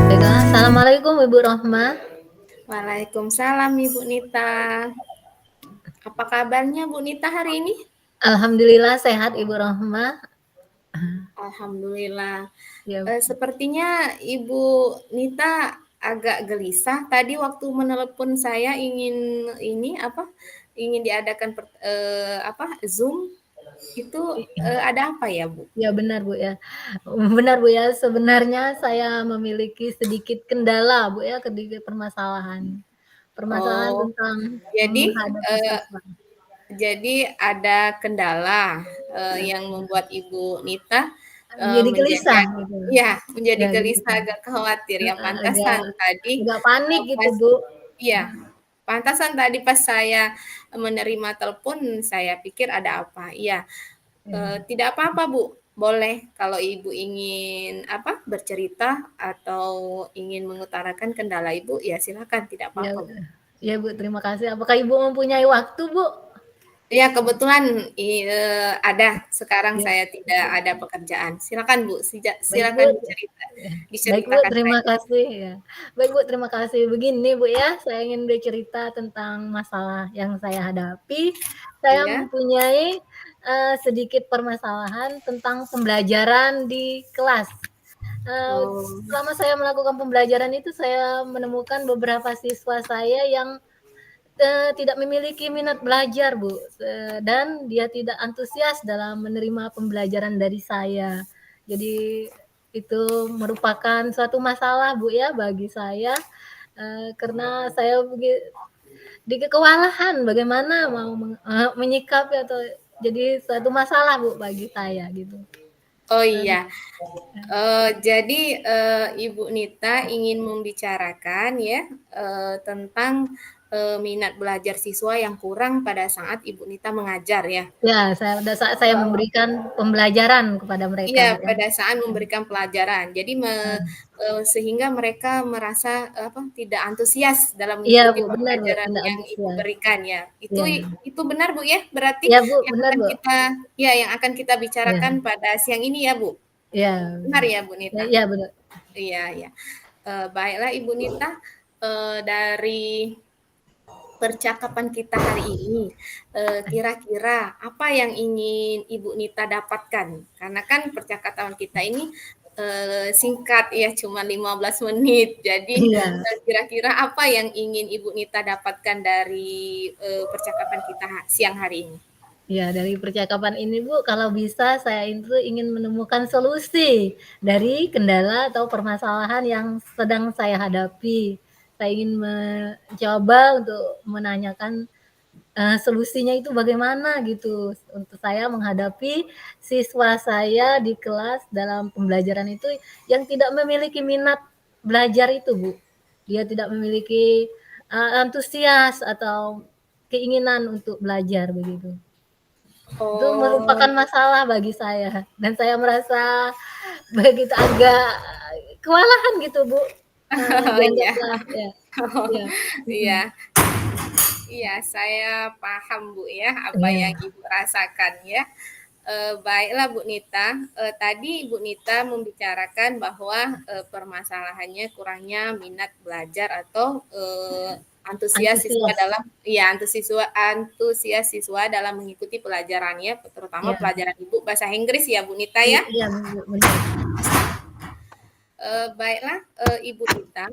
Baiklah, assalamualaikum Ibu Rohmah. Waalaikumsalam Ibu Nita. Apa kabarnya Bu Nita hari ini? Alhamdulillah sehat Ibu Rohmah. Alhamdulillah. Ya, Sepertinya Ibu Nita agak gelisah. Tadi waktu menelepon saya ingin diadakan Zoom. Itu ada apa ya Bu? ya benar Bu ya. Benar Bu ya, sebenarnya saya memiliki sedikit kendala Bu ya, sedikit permasalahan. Permasalahan Oh, tentang jadi menghadapi eh, siswa. jadi ada kendala yang membuat Ibu Nita Jadi menjadi gelisah gitu. menjadi Ya gelisah, gelisah. agak khawatir ya. Agak Pantasan tadi agak panik gitu pas Bu. iya, pantasan tadi pas saya menerima telepon saya pikir ada apa. Iya, Ya, tidak apa-apa Bu, boleh kalau Ibu ingin bercerita atau ingin mengutarakan kendala Ibu, ya silakan tidak ya, apa-apa Bu. ya Bu, terima kasih. Apakah Ibu mempunyai waktu Bu? Iya kebetulan ada, sekarang Ya, saya tidak ada pekerjaan. Silakan Bu, baik Bu. silakan bercerita, Baik Bu, diceritakan terima saja. kasih ya. Baik Bu, terima kasih. Begini Bu ya, saya ingin bercerita tentang masalah yang saya hadapi. Saya Iya. mempunyai sedikit permasalahan tentang pembelajaran di kelas. Oh, Selama saya melakukan pembelajaran itu saya menemukan beberapa siswa saya yang tidak memiliki minat belajar Bu, dan dia tidak antusias dalam menerima pembelajaran dari saya. Jadi itu merupakan suatu masalah Bu ya bagi saya, karena saya kewalahan bagaimana mau menyikapi atau jadi suatu masalah Bu bagi saya gitu. oh Eee, iya. Jadi, Ibu Nita ingin membicarakan ya, tentang, minat belajar siswa yang kurang pada saat Ibu Nita mengajar ya? ya, pada saat saya memberikan pembelajaran kepada mereka Iya, Bu ya. pada saat memberikan pelajaran. Jadi sehingga mereka merasa, tidak antusias dalam Iya mengikuti Bu, benar Bu, pembelajaran tidak yang Ibu antusias. berikan ya. Iya. Itu benar Bu ya? Berarti Iya Bu, yang benar akan Bu. kita yang akan kita bicarakan Iya, pada siang ini ya Bu? iya, Benar benar. ya Bu Ya, Nita? iya benar. Iya iya. Baiklah Ibu Nita, dari percakapan kita hari ini, kira-kira apa yang ingin Ibu Nita dapatkan? Karena kan percakapan kita ini, singkat ya, cuma 15 menit. Jadi, Iya, kira-kira apa yang ingin Ibu Nita dapatkan dari, percakapan kita siang hari ini? iya dari percakapan ini Bu, kalau bisa saya itu ingin menemukan solusi dari kendala atau permasalahan yang sedang saya hadapi. Saya ingin mencoba untuk menanyakan, solusinya itu bagaimana gitu, untuk saya menghadapi siswa saya di kelas dalam pembelajaran itu yang tidak memiliki minat belajar itu Bu. Dia tidak memiliki, antusias atau keinginan untuk belajar begitu. Itu Oh. merupakan masalah bagi saya dan saya merasa begitu agak kewalahan gitu Bu, Oh, iya. dianggaplah ya, Oh, iya, iya. mhm, Iya, saya paham Bu ya, apa yang iya, Ibu rasakan ya. Baiklah Bu Nita, tadi Bu Nita membicarakan bahwa, permasalahannya kurangnya minat belajar atau, antusias siswa antusias, dalam antusias siswa dalam mengikuti pelajarannya, terutama iya, pelajaran Ibu bahasa Inggris ya Bu Nita ya? iya bener, Baiklah, Ibu Nita,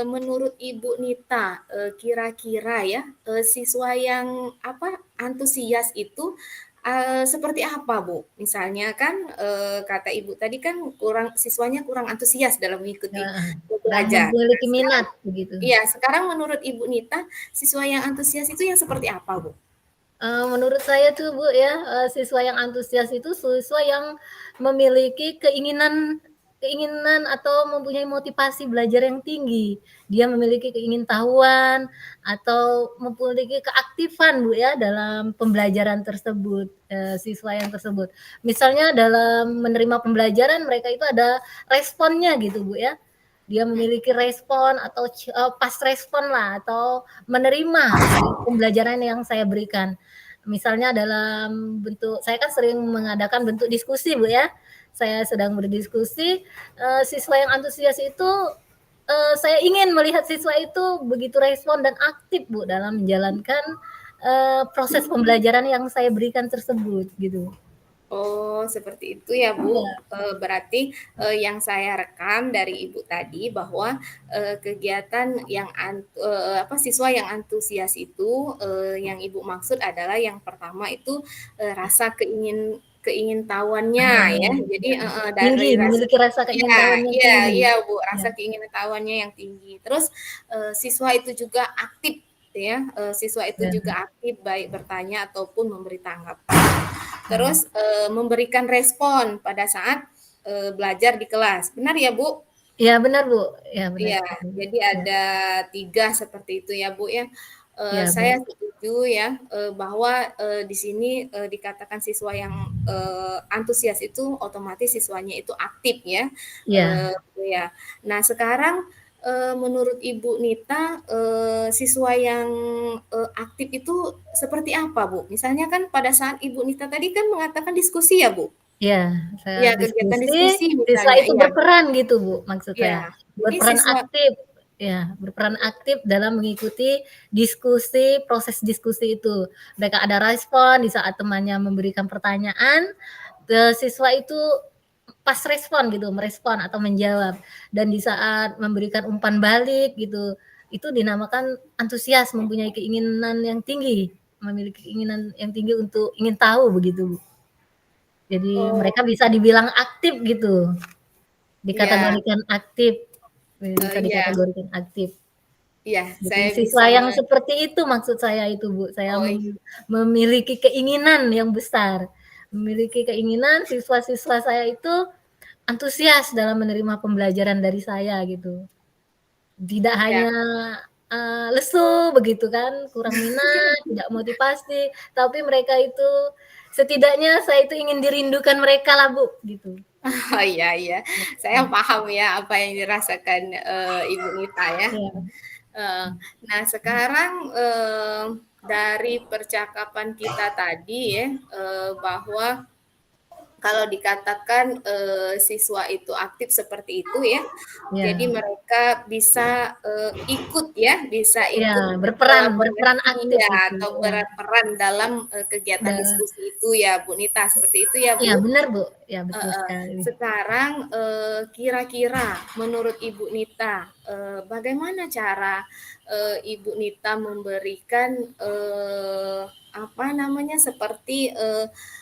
menurut Ibu Nita, kira-kira ya, siswa yang antusias itu, seperti apa, Bu? Misalnya kan, kata Ibu tadi kan siswanya kurang antusias dalam mengikuti heeh, kurang belajar. Nah memiliki sekarang minat begitu. iya, sekarang menurut Ibu Nita, siswa yang antusias itu yang seperti apa, Bu? Menurut saya tuh Bu ya, siswa yang antusias itu siswa yang memiliki keinginan atau mempunyai motivasi belajar yang tinggi. Dia memiliki keingintahuan atau memiliki keaktifan Bu ya dalam pembelajaran tersebut, siswa yang tersebut. Misalnya dalam menerima pembelajaran mereka itu ada responnya gitu Bu ya. Dia memiliki respon atau pas respon lah atau menerima dari pembelajaran yang saya berikan. Misalnya dalam bentuk saya kan sering mengadakan bentuk diskusi, Bu, ya. Saya sedang berdiskusi, siswa yang antusias itu, saya ingin melihat siswa itu begitu respon dan aktif, Bu, dalam menjalankan, proses pembelajaran yang saya berikan tersebut, gitu. Oh, seperti itu ya, Bu. Iya, Berarti, yang saya rekam dari Ibu tadi bahwa, kegiatan yang siswa yang antusias itu, yang Ibu maksud adalah yang pertama itu, rasa keingintahuannya ya. Jadi iya, tinggi, dari rasa memiliki rasa iya keingintahuan yang iya tinggi. iya, Bu, Iya, rasa keingintahuannya yang tinggi. Terus, siswa itu juga aktif ya, siswa itu iya, juga aktif baik bertanya ataupun memberi tanggapan. iya. Terus, memberikan respon pada saat, belajar di kelas. Benar ya, Bu? Iya benar, Bu, iya benar Iya, sekali. jadi Iya, ada 3 seperti itu ya, Bu, ya. iya, Saya baik. setuju ya, bahwa, di sini, dikatakan siswa yang, antusias itu otomatis siswanya itu aktif ya, Iya, ya. Nah sekarang, menurut Ibu Nita, siswa yang, aktif itu seperti apa, Bu? Misalnya kan pada saat Ibu Nita tadi kan mengatakan diskusi ya, Bu? iya, saya Iya, kegiatan diskusi, diskusi siswa misalnya, itu iya berperan gitu, Bu, maksud iya. saya. Jadi Berperan siswa aktif, ya, berperan aktif dalam mengikuti diskusi, proses diskusi itu. Mereka ada respon di saat temannya memberikan pertanyaan, siswa itu pas respon gitu, merespon atau menjawab. Dan di saat memberikan umpan balik gitu, itu dinamakan antusias, mempunyai keinginan yang tinggi, memiliki keinginan yang tinggi untuk ingin tahu begitu. Jadi oh, mereka bisa dibilang aktif gitu, iya, dikategorikan aktif, bisa iya dikategorikan aktif. iya, Jadi saya siswa bisa yang seperti itu maksud saya itu, Bu. Saya oh, iya. memiliki keinginan yang besar, memiliki keinginan siswa-siswa saya itu antusias dalam menerima pembelajaran dari saya gitu. Tidak Iya. hanya, lesu begitu kan, kurang minat, tidak motivasi, tapi mereka itu setidaknya saya itu ingin dirindukan mereka lah, Bu, gitu. Oh, iya iya, saya paham ya apa yang dirasakan, Ibu Nita ya. Iya, Nah sekarang, dari percakapan kita tadi ya, bahwa kalau dikatakan, siswa itu aktif seperti itu ya, jadi iya, mereka bisa, ikut ya, bisa iya, ikut berperan berperan berkolaborasi aktif ya, itu, atau iya. berperan dalam, kegiatan Da diskusi itu ya, Bu Nita, seperti itu ya, iya Bu? benar, Bu, iya betul Heeh. sekali. Sekarang, kira-kira menurut Ibu Nita, bagaimana cara, Ibu Nita memberikan, apa namanya, seperti,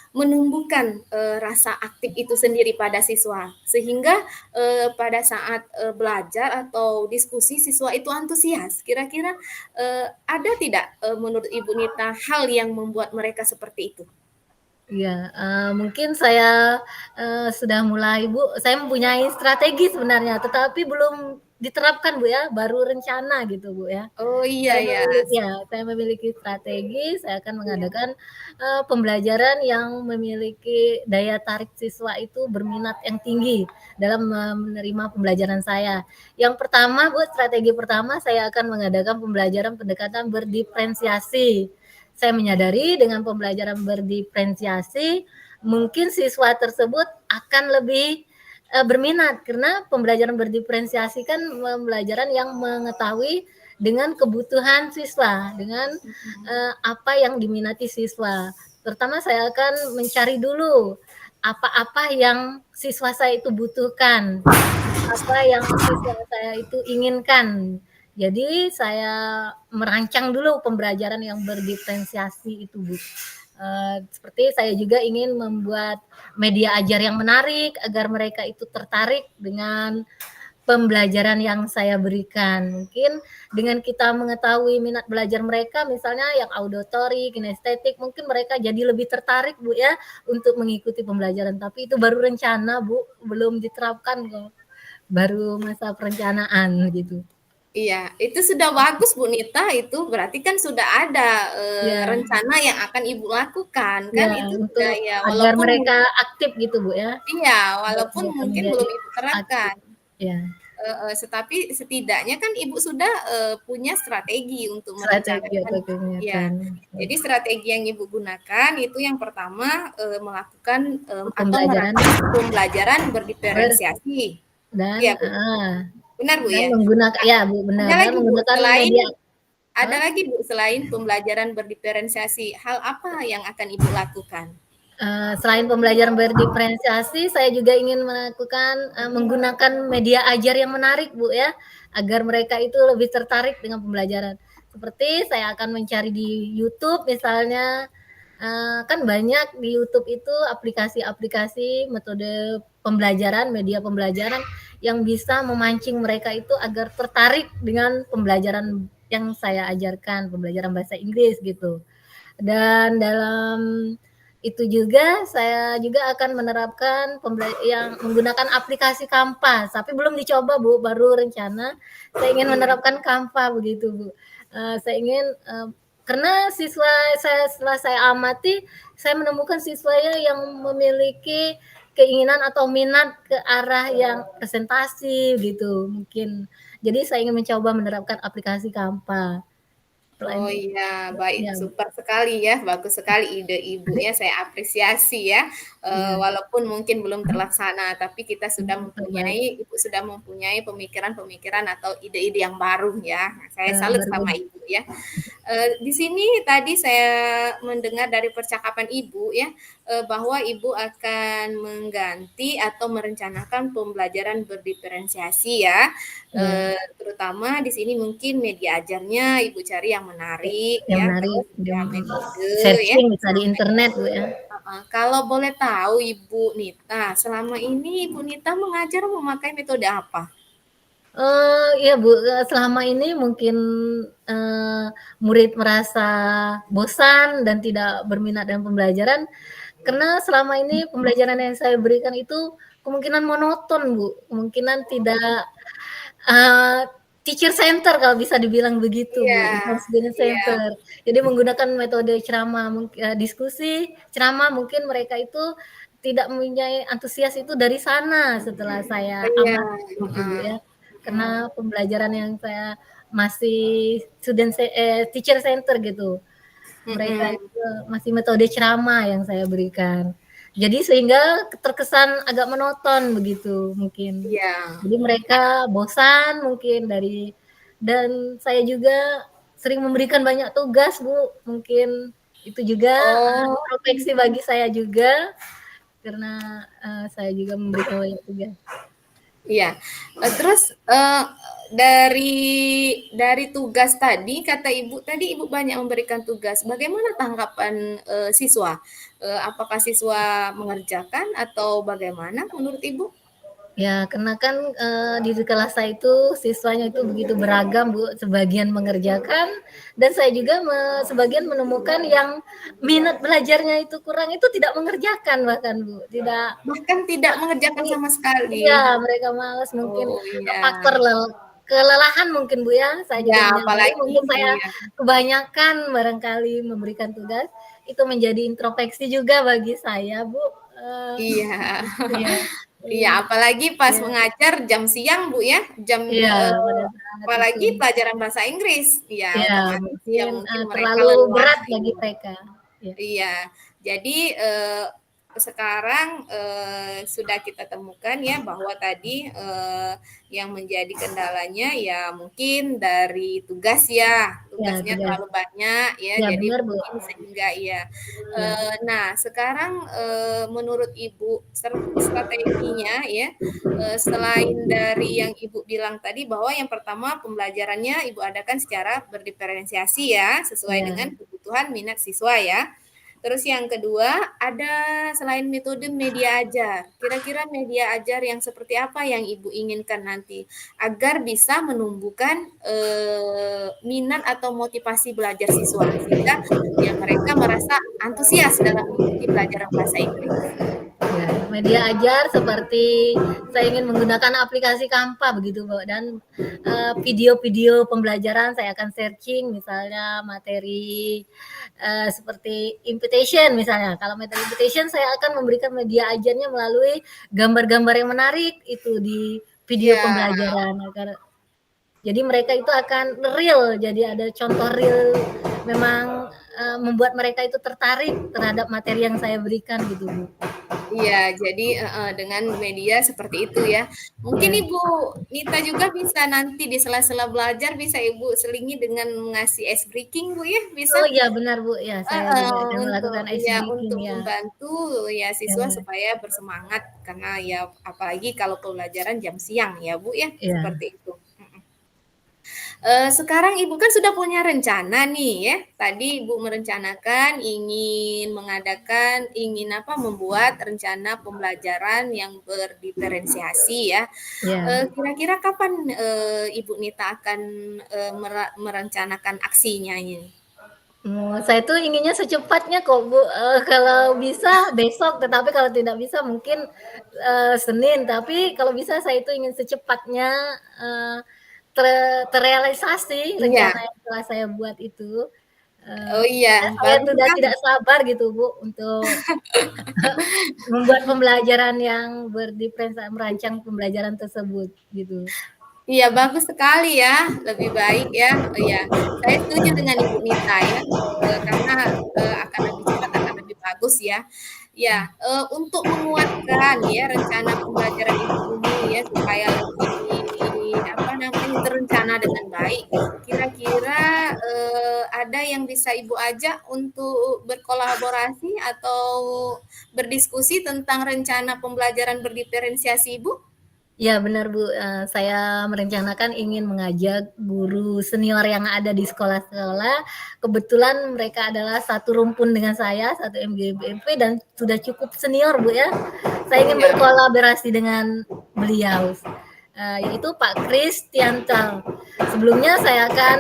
menumbuhkan, rasa aktif itu sendiri pada siswa? Sehingga, pada saat, belajar atau diskusi siswa itu antusias. Kira-kira, ada tidak, menurut Ibu Nita hal yang membuat mereka seperti itu? Iya, mungkin saya, sudah mulai Bu, saya mempunyai strategi sebenarnya, tetapi belum diterapkan Bu ya, baru rencana gitu Bu ya. Oh, iya ya. Saya memiliki strategi, saya akan Iya. mengadakan, pembelajaran yang memiliki daya tarik siswa itu berminat yang tinggi dalam menerima pembelajaran saya. Yang pertama Bu, strategi pertama saya akan mengadakan pembelajaran pendekatan berdiferensiasi. Saya menyadari dengan pembelajaran berdiferensiasi, mungkin siswa tersebut akan lebih, berminat karena pembelajaran berdiferensiasi kan pembelajaran yang mengetahui dengan kebutuhan siswa, dengan, Mhm. apa yang diminati siswa. Pertama saya akan mencari dulu, apa-apa yang siswa saya itu butuhkan, apa yang siswa saya itu inginkan. Jadi saya merancang dulu pembelajaran yang berdiferensiasi itu, Bu. Seperti saya juga ingin membuat media ajar yang menarik agar mereka itu tertarik dengan pembelajaran yang saya berikan. Mungkin dengan kita mengetahui minat belajar mereka, misalnya yang auditory, kinestetik, mungkin mereka jadi lebih tertarik Bu ya untuk mengikuti pembelajaran. Tapi itu baru rencana Bu, belum diterapkan kok. Baru masa perencanaan gitu. Iya, itu sudah bagus Bu Nita, itu berarti kan sudah ada Ya, rencana yang akan Ibu lakukan kan, ya itu sudah untuk ya agar walaupun mereka aktif gitu Bu ya. iya, Agar walaupun mereka mungkin menjadi belum Ibu aktif. terapkan. Ya, Tetapi setidaknya kan Ibu sudah punya strategi untuk strategi merencanakan atau ya. kegiatan Jadi strategi yang Ibu gunakan itu yang pertama melakukan atau pembelajaran merakit pembelajaran berdiferensiasi. dan Iya, Bu. Benar, Bu dan ya? menggunakan Nah, ya Bu benar ada dan lagi Bu, menggunakan selain media ada lagi Bu, selain pembelajaran berdiferensiasi, hal apa yang akan Ibu lakukan? Selain pembelajaran berdiferensiasi, saya juga ingin melakukan menggunakan media ajar yang menarik, Bu, ya, agar mereka itu lebih tertarik dengan pembelajaran. Seperti saya akan mencari di YouTube misalnya, kan banyak di YouTube itu aplikasi-aplikasi metode pembelajaran, media pembelajaran yang bisa memancing mereka itu agar tertarik dengan pembelajaran yang saya ajarkan, pembelajaran bahasa Inggris gitu. Dan dalam itu juga saya juga akan menerapkan yang menggunakan aplikasi Canva, tapi belum dicoba Bu, baru rencana. Saya ingin menerapkan Canva begitu Bu. Saya ingin karena siswa saya setelah saya amati, saya menemukan siswanya yang memiliki keinginan atau minat ke arah yang presentasi gitu mungkin. Jadi saya ingin mencoba menerapkan aplikasi Canva. Oh Selain iya, baik, ya, super sekali ya, bagus sekali ide Ibunya, saya apresiasi ya. iya. Walaupun mungkin belum terlaksana, tapi kita sudah Coba, Ibu sudah mempunyai pemikiran-pemikiran atau ide-ide yang baru ya. Saya salut baru sama Ibu ya. Di sini tadi saya mendengar dari percakapan Ibu ya, bahwa Ibu akan mengganti atau merencanakan pembelajaran berdiferensiasi ya, iya, terutama di sini mungkin media ajarnya Ibu cari yang menarik yang ya, menarik terus ya metode ya. searching bisa di internet Bu ya. Heeh, kalau boleh tahu Ibu Nita, selama ini Ibu Nita mengajar memakai metode apa? Iya Bu, selama ini mungkin, murid merasa bosan dan tidak berminat dengan pembelajaran, karena selama ini pembelajaran yang saya berikan itu kemungkinan monoton Bu, kemungkinan tidak, eee, teacher center kalau bisa dibilang begitu Iya, Bu, bukan student iya, center. Jadi menggunakan metode ceramah, diskusi, ceramah mungkin mereka itu tidak mempunyai antusias itu dari sana setelah saya iya, amati gitu Bu heeh, ya. Karena pembelajaran yang saya masih teacher center gitu. Mereka mhm, itu masih metode ceramah yang saya berikan. Jadi sehingga terkesan agak monoton begitu mungkin. iya. Jadi mereka bosan mungkin dan saya juga sering memberikan banyak tugas Bu, mungkin itu juga, Oh, introspeksi bagi saya juga karena, saya juga memberikan banyak tugas. iya. Terus, dari tugas tadi, kata Ibu tadi Ibu banyak memberikan tugas. Bagaimana tanggapan, siswa? Apakah siswa mengerjakan atau bagaimana menurut Ibu? Ya, karena kan, di kelas saya itu siswanya itu begitu beragam, Bu. Sebagian mengerjakan dan saya juga sebagian menemukan yang minat belajarnya itu kurang, itu tidak mengerjakan bahkan, Bu. Tidak Bahkan tidak mengerjakan i sama sekali? iya, mereka malas mungkin Oh, iya. faktor kelelahan mungkin, Bu, ya. Saya Ya juga menyadari apalagi mungkin saya iya, kebanyakan barangkali memberikan tugas, itu menjadi introspeksi juga bagi saya, Bu. Eee, iya. iya, Iya, iya, apalagi pas iya. mengajar jam siang, Bu, ya, Iya, pada saat itu. apalagi pelajaran bahasa Inggris. Iya, Iya, otomatis ya mungkin, mungkin mereka terlalu lelah. berat bagi mereka. Iya, Iya, jadi, sekarang, sudah kita temukan ya bahwa tadi, yang menjadi kendalanya ya mungkin dari tugas ya, iya tugasnya tugas. terlalu banyak ya, Iya jadi benar, Bu. mungkin sehingga ya. Iya, Nah sekarang, menurut Ibu strateginya ya, selain dari yang Ibu bilang tadi bahwa yang pertama pembelajarannya Ibu adakan secara berdiferensiasi ya, sesuai iya, dengan kebutuhan minat siswa ya. Terus yang kedua, ada selain metode media ajar. Kira-kira media ajar yang seperti apa yang Ibu inginkan nanti agar bisa menumbuhkan minat atau motivasi belajar siswa sehingga ya mereka merasa antusias dalam mengikuti pelajaran bahasa Inggris. Ya, media ajar seperti saya ingin menggunakan aplikasi Canva begitu, Bu, dan video-video pembelajaran saya akan searching misalnya materi seperti invitation misalnya. Kalau materi invitation saya akan memberikan media ajarnya melalui gambar-gambar yang menarik itu di video Iya, pembelajaran agar jadi mereka itu akan real, jadi ada contoh real memang membuat mereka itu tertarik terhadap materi yang saya berikan gitu, Bu. iya, jadi dengan media seperti itu ya. Mungkin Ya. Ibu Nita juga bisa nanti di sela-sela belajar bisa Ibu selingi dengan ngasih ice breaking Bu ya, bisa? Oh iya benar Bu, ya saya juga Heeh, akan untuk melakukan ice ya breaking untuk ya. membantu ya siswa Ya, supaya bersemangat karena ya apalagi kalau pembelajaran jam siang ya Bu ya, ya. seperti itu. Sekarang Ibu kan sudah punya rencana nih ya. Tadi Ibu merencanakan ingin apa, membuat rencana pembelajaran yang berdiferensiasi ya. Ya. Kira-kira kapan, Ibu Nita akan, merencanakan aksinya ini? Saya tuh inginnya secepatnya kok Bu, kalau bisa besok, tetapi kalau tidak bisa mungkin, Senin, tapi kalau bisa saya itu ingin secepatnya, eee, terrealisasi Iya. rencana yang telah saya buat itu, Oh iya, saya bagus sudah sekali. tidak sabar gitu Bu untuk membuat pembelajaran yang merancang pembelajaran tersebut gitu. Iya, bagus sekali ya, lebih baik ya. Iya, saya setuju dengan Ibu Nita ya, karena, akan lebih cepat, akan lebih bagus ya. Ya, untuk menguatkan ya rencana pembelajaran Ibu ini ya, supaya lebih, apa namanya, terencana dengan baik, kira-kira, ada yang bisa Ibu ajak untuk berkolaborasi atau berdiskusi tentang rencana pembelajaran berdiferensiasi Ibu? Ya benar Bu, saya merencanakan ingin mengajak guru senior yang ada di sekolah-sekolah, kebetulan mereka adalah satu rumpun dengan saya, satu MGMP dan sudah cukup senior Bu ya. Saya ingin Iya. berkolaborasi dengan beliau, yaitu Pak Kristianto. Sebelumnya saya akan,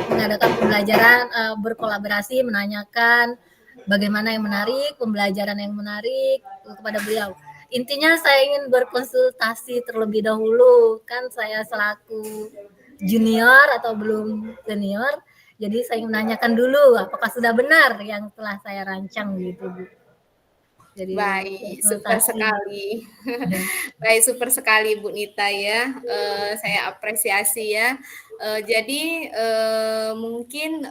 mengadakan pembelajaran, berkolaborasi, menanyakan bagaimana yang menarik, pembelajaran yang menarik kepada beliau. Intinya saya ingin berkonsultasi terlebih dahulu, kan saya selaku junior atau belum senior, jadi saya ingin menanyakan dulu apakah sudah benar yang telah saya rancang gitu Bu. Jadi Baik, super konsultasi. sekali. Ya, Baik, super sekali Bu Nita ya, saya apresiasi ya. Jadi, mungkin,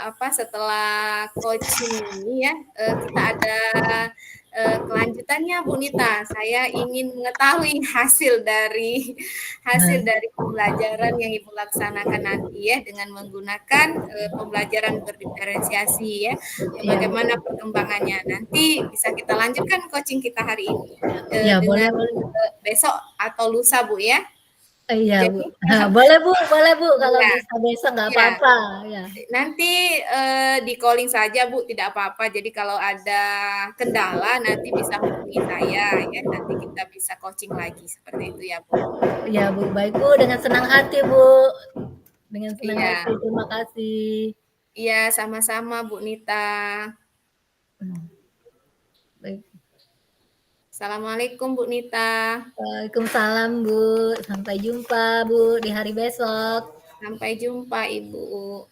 apa, setelah coaching ini ya, kita ada, kelanjutannya Bu Nita. Saya ingin mengetahui hasil nah, dari pembelajaran yang Ibu laksanakan nanti ya, dengan menggunakan, pembelajaran berdiferensiasi ya. ya, Bagaimana perkembangannya. Nanti bisa kita lanjutkan coaching kita hari ini, ya dengan, boleh boleh. besok atau lusa, Bu, ya. Iya Bu, Jadi boleh Bu, kalau iya bisa besok nggak iya, apa-apa, ya. nanti, di-calling saja, Bu, tidak apa-apa. Jadi kalau ada kendala nanti bisa hubungi saya ya, nanti kita bisa coaching lagi, seperti itu ya, Bu. Iya Bu, baik Bu, dengan senang hati Bu, dengan senang Iya hati, terima kasih. iya, sama-sama, Bu Nita. Mmm, baik. Assalamualaikum, Bu Nita. Waalaikumsalam Bu, sampai jumpa Bu, di hari besok. Sampai jumpa, Ibu.